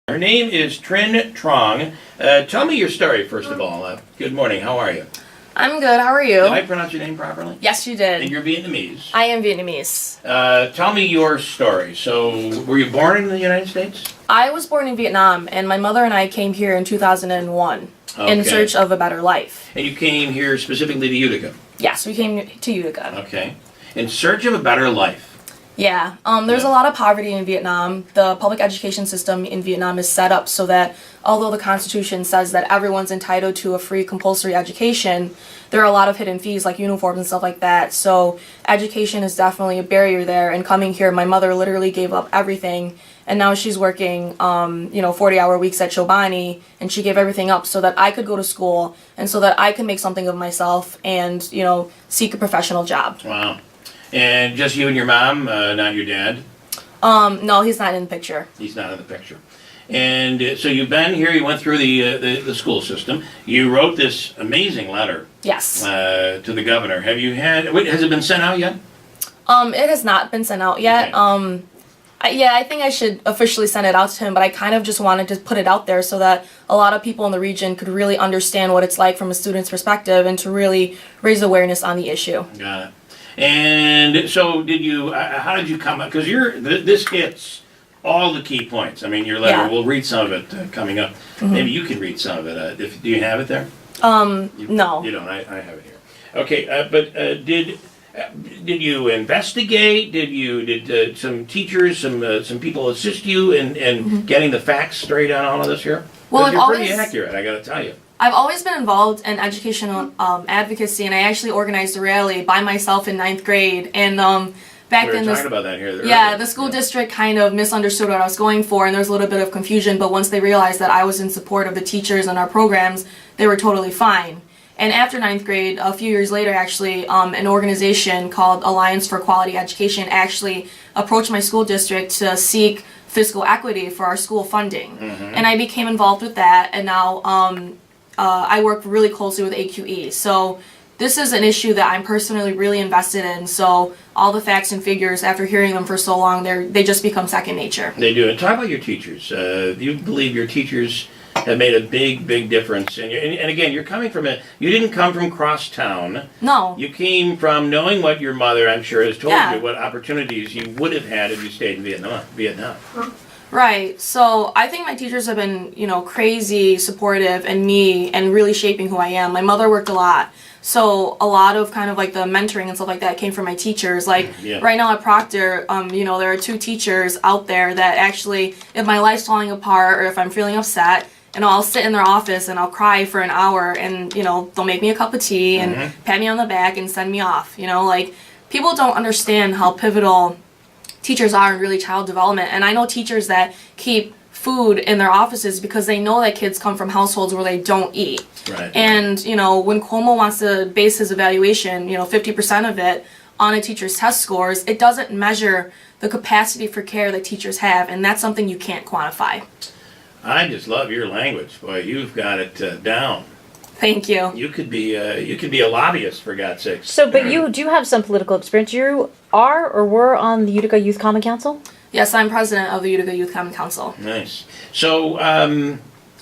Her name is Trinh Truong. Tell me your story, first of all. Good morning. How are you? I'm good. How are you? Did I pronounce your name properly? Yes, you did. And you're Vietnamese. I am Vietnamese. Tell me your story. So, were you born in the United States? I was born in Vietnam, and my mother and I came here in 2001 in search of a better life. And you came here specifically to Utica? Yes, we came to Utica. Okay. In search of a better life. Yeah, there's a lot of poverty in Vietnam. The public education system in Vietnam is set up so that although the Constitution says that everyone's entitled to a free compulsory education, there are a lot of hidden fees like uniforms and stuff like that. So education is definitely a barrier there. And coming here, my mother literally gave up everything. And now she's working, 40-hour weeks at Chobani, and she gave everything up so that I could go to school and so that I could make something of myself and, seek a professional job. Wow. And just you and your mom, not your dad? No, he's not in the picture. He's not in the picture. And so you've been here, you went through the school system. You wrote this amazing letter. Yes. To the governor. Has it been sent out yet? It has not been sent out yet. Okay. I think I should officially send it out to him, but I kind of just wanted to put it out there so that a lot of people in the region could really understand what it's like from a student's perspective and to really raise awareness on the issue. Got it. And so how did you come up? Because this hits all the key points. I mean, your letter, Yeah. we'll read some of it coming up. Mm-hmm. Maybe you can read some of it. Do you have it there? No. You don't, I have it here. Okay, but did you investigate? Did some teachers, some people assist you in getting the facts straight on all of this here? Well, you're pretty accurate, I gotta tell you. I've always been involved in educational advocacy, and I actually organized a rally by myself in 9th grade. And back then, talking about that here. The school district kind of misunderstood what I was going for, and there was a little bit of confusion. But once they realized that I was in support of the teachers and our programs, they were totally fine. And after 9th grade, a few years later, actually, an organization called Alliance for Quality Education actually approached my school district to seek fiscal equity for our school funding. Mm-hmm. And I became involved with that, and now I work really closely with AQE. So this is an issue that I'm personally really invested in. So all the facts and figures, after hearing them for so long, they just become second nature. They do. And talk about your teachers. You believe your teachers have made a big, big difference. And again, you're coming from you didn't come from crosstown. No. You came from knowing what your mother, I'm sure, has told you, what opportunities you would have had if you stayed in Vietnam. Right. So I think my teachers have been, crazy supportive in me and really shaping who I am. My mother worked a lot. So a lot of kind of like the mentoring and stuff like that came from my teachers. Like right now at Proctor, there are 2 teachers out there that actually, if my life's falling apart or if I'm feeling upset, I'll sit in their office and I'll cry for an hour and, they'll make me a cup of tea and pat me on the back and send me off. People don't understand how pivotal teachers are in really child development. And I know teachers that keep food in their offices because they know that kids come from households where they don't eat. Right. And, when Cuomo wants to base his evaluation, 50% of it on a teacher's test scores, it doesn't measure the capacity for care that teachers have, and that's something you can't quantify. I just love your language. Boy, you've got it down. Thank you. You could be a lobbyist, for God's sakes. So, but you do have some political experience. You are or were on the Utica Youth Common Council? Yes, I'm president of the Utica Youth Common Council. Nice. So,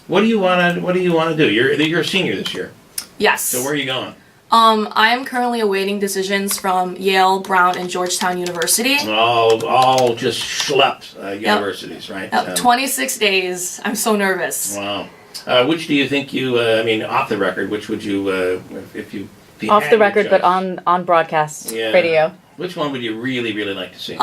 what do you want to do? You're a senior this year. Yes. So where are you going? I am currently awaiting decisions from Yale, Brown, and Georgetown University. All just schlepped universities, right? 26 days. I'm so nervous. Wow. Which do you think off the record, which would you, if you off the record, but on broadcast radio. Which one would you really, really like to see?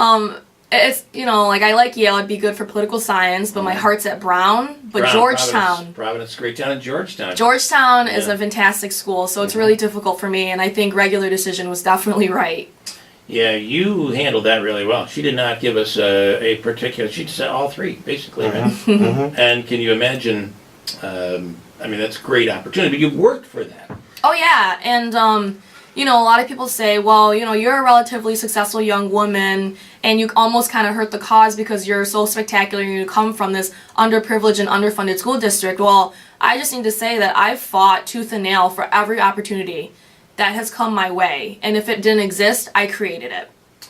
It's, I like Yale, it'd be good for political science, but my heart's at Brown. But Georgetown. Providence, great town, and Georgetown. Georgetown is a fantastic school, so it's really difficult for me, and I think regular decision was definitely right. Yeah, you handled that really well. She did not give us a particular, she said all 3, basically, right? Mm-hmm. And can you imagine, that's a great opportunity, but you worked for that. Oh, yeah, and, a lot of people say, well, you're a relatively successful young woman and you almost kind of hurt the cause because you're so spectacular and you come from this underprivileged and underfunded school district. Well, I just need to say that I've fought tooth and nail for every opportunity that has come my way. And if it didn't exist, I created it.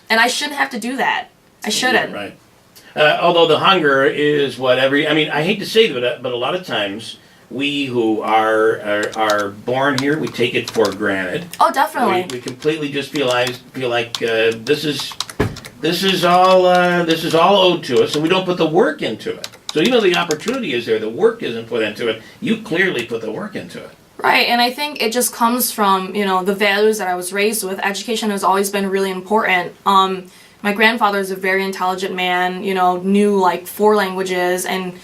And I shouldn't have to do that. I shouldn't. Yeah, right. Although the hunger is what every, I mean, I hate to say that, but a lot of times we who are born here, we take it for granted. Oh, definitely. We completely just feel like this is all owed to us, and we don't put the work into it. So even though the opportunity is there, the work isn't put into it. You clearly put the work into it. Right, and I think it just comes from, you know, the values that I was raised with. Education has always been really important. My grandfather is a very intelligent man, you know, knew like 4 languages, and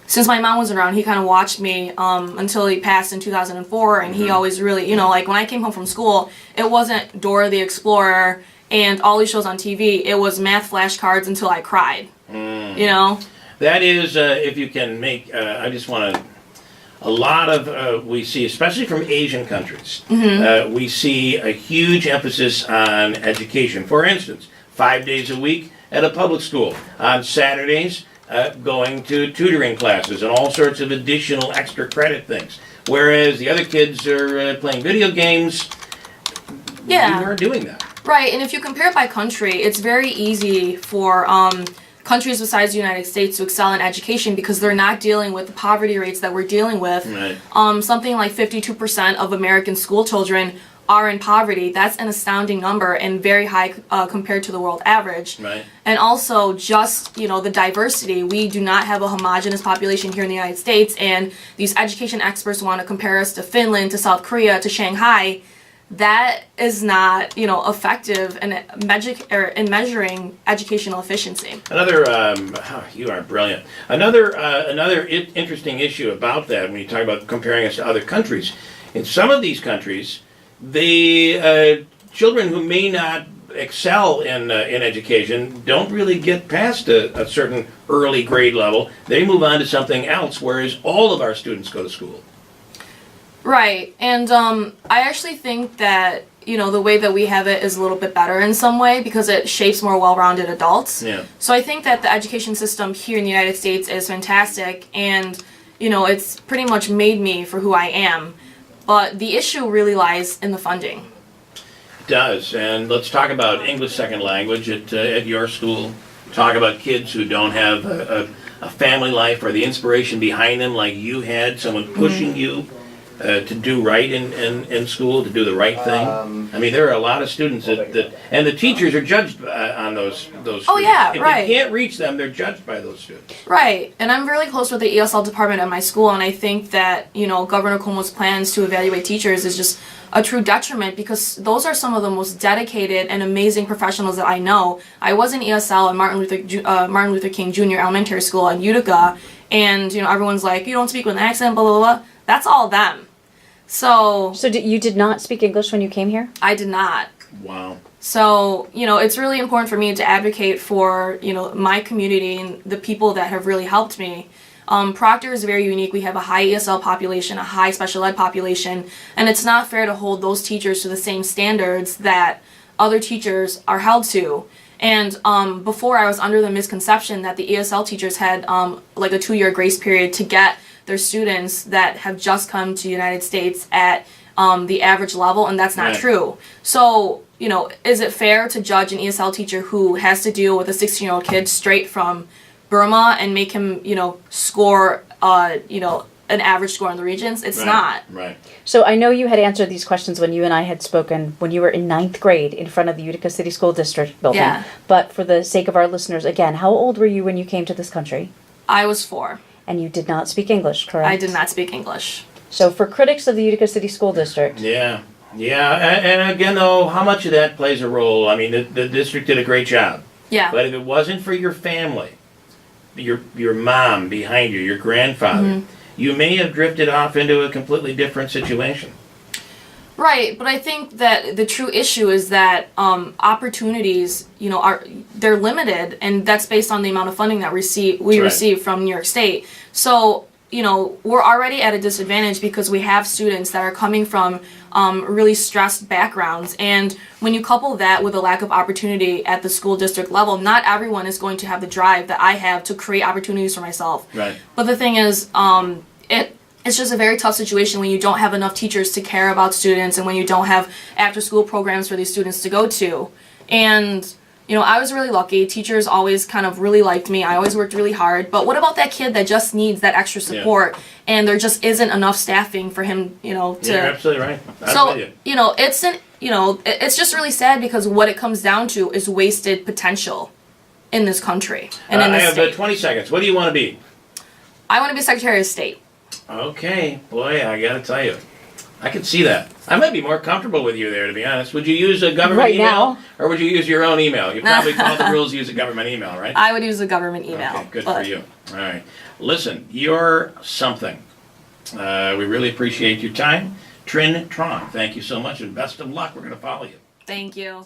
since my mom wasn't around, he kind of watched me until he passed in 2004, and he always really, you know, like when I came home from school, it wasn't Dora the Explorer and all these shows on TV, it was math flashcards until I cried, you know? That is, if you can make, I just want to, a lot of, we see, especially from Asian countries, we see a huge emphasis on education. For instance, 5 days a week at a public school. On Saturdays, going to tutoring classes and all sorts of additional extra credit things. Whereas the other kids are playing video games, Yeah. we weren't doing that. Right, and if you compare it by country, it's very easy for countries besides the United States to excel in education because they're not dealing with the poverty rates that we're dealing with. Right. Something like 52% of American school children are in poverty. That's an astounding number and very high compared to the world average. Right. And also just, you know, the diversity. We do not have a homogenous population here in the United States, and these education experts want to compare us to Finland, to South Korea, to Shanghai. That is not, you know, effective in measuring educational efficiency. Another, you are brilliant. Another interesting issue about that, when you talk about comparing us to other countries, in some of these countries, the children who may not excel in education don't really get past a certain early grade level. They move on to something else, whereas all of our students go to school. Right, and I actually think that, you know, the way that we have it is a little bit better in some way because it shapes more well-rounded adults. Yeah. So I think that the education system here in the United States is fantastic, and, you know, it's pretty much made me for who I am. But the issue really lies in the funding. It does, and let's talk about English second language at your school. Talk about kids who don't have a family life or the inspiration behind them like you had, someone pushing you to do right in school, to do the right thing. I mean, there are a lot of students that and the teachers are judged on those students. Oh, yeah, right. If you can't reach them, they're judged by those students. Right, and I'm really close with the ESL department at my school, and I think that, you know, Governor Cuomo's plans to evaluate teachers is just a true detriment because those are some of the most dedicated and amazing professionals that I know. I was in ESL at Martin Luther King Jr. Elementary School in Utica, and, you know, everyone's like, you don't speak with an accent, blah, blah, blah. That's all them. So you did not speak English when you came here? I did not. Wow. So, you know, it's really important for me to advocate for, you know, my community and the people that have really helped me. Proctor is very unique. We have a high ESL population, a high special ed population, and it's not fair to hold those teachers to the same standards that other teachers are held to. And before, I was under the misconception that the ESL teachers had like a 2-year grace period to get their students that have just come to the United States at the average level, and that's not true. So, you know, is it fair to judge an ESL teacher who has to deal with a 16-year-old kid straight from Burma and make him, you know, score, you know, an average score in the Regents? It's not. Right. So I know you had answered these questions when you and I had spoken when you were in 9th grade in front of the Utica City School District building. Yeah. But for the sake of our listeners, again, how old were you when you came to this country? I was 4. And you did not speak English, correct? I did not speak English. So for critics of the Utica City School District. Yeah. Yeah, and again, though, how much of that plays a role? I mean, the district did a great job. Yeah. But if it wasn't for your family, your mom behind you, your grandfather, you may have drifted off into a completely different situation. Right, but I think that the true issue is that opportunities, you know, they're limited, and that's based on the amount of funding that we receive from New York State. So, you know, we're already at a disadvantage because we have students that are coming from really stressed backgrounds, and when you couple that with a lack of opportunity at the school district level, not everyone is going to have the drive that I have to create opportunities for myself. Right. But the thing is, it's just a very tough situation when you don't have enough teachers to care about students and when you don't have after-school programs for these students to go to. And You know, I was really lucky. Teachers always kind of really liked me. I always worked really hard. But what about that kid that just needs that extra support and there just isn't enough staffing for him, you know, to... You're absolutely right. So, you know, it's just really sad because what it comes down to is wasted potential in this country and in this I state. have 20 seconds. What do you want to be? I want to be Secretary of State. Okay, boy, I gotta tell you, I can see that. I might be more comfortable with you there, to be honest. Would you use a government Right email? now? Or would you use your own email? You probably follow the rules, use a government email, right? I would use a government email. Okay, good for you. All right. Listen, you're something. We really appreciate your time. Trinh Truong, thank you so much and best of luck. We're going to follow you. Thank you.